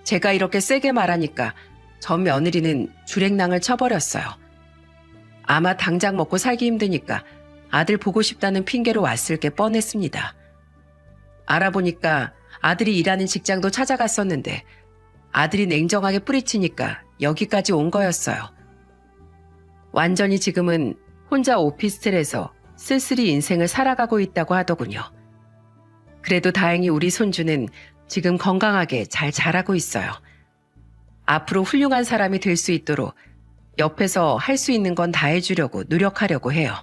제가 이렇게 세게 말하니까 전 며느리는 주랭랑을 쳐버렸어요. 아마 당장 먹고 살기 힘드니까 아들 보고 싶다는 핑계로 왔을 게 뻔했습니다. 알아보니까 아들이 일하는 직장도 찾아갔었는데 아들이 냉정하게 뿌리치니까 여기까지 온 거였어요. 완전히 지금은 혼자 오피스텔에서 쓸쓸히 인생을 살아가고 있다고 하더군요. 그래도 다행히 우리 손주는 지금 건강하게 잘 자라고 있어요. 앞으로 훌륭한 사람이 될 수 있도록 옆에서 할 수 있는 건 다 해주려고 노력하려고 해요.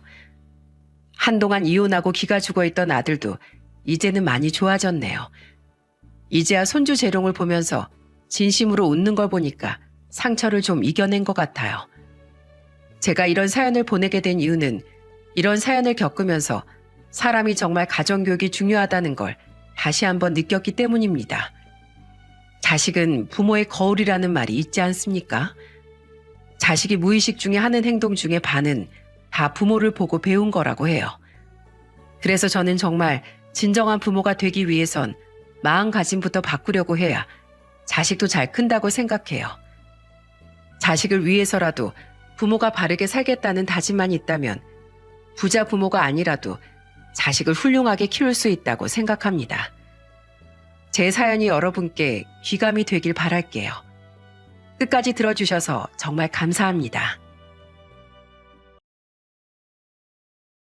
한동안 이혼하고 기가 죽어있던 아들도 이제는 많이 좋아졌네요. 이제야 손주 재롱을 보면서 진심으로 웃는 걸 보니까 상처를 좀 이겨낸 것 같아요. 제가 이런 사연을 보내게 된 이유는 이런 사연을 겪으면서 사람이 정말 가정교육이 중요하다는 걸 다시 한번 느꼈기 때문입니다. 자식은 부모의 거울이라는 말이 있지 않습니까? 자식이 무의식 중에 하는 행동 중에 반은 다 부모를 보고 배운 거라고 해요. 그래서 저는 정말 진정한 부모가 되기 위해선 마음가짐부터 바꾸려고 해야 자식도 잘 큰다고 생각해요. 자식을 위해서라도 부모가 바르게 살겠다는 다짐만 있다면 부자 부모가 아니라도 자식을 훌륭하게 키울 수 있다고 생각합니다. 제 사연이 여러분께 귀감이 되길 바랄게요. 끝까지 들어주셔서 정말 감사합니다.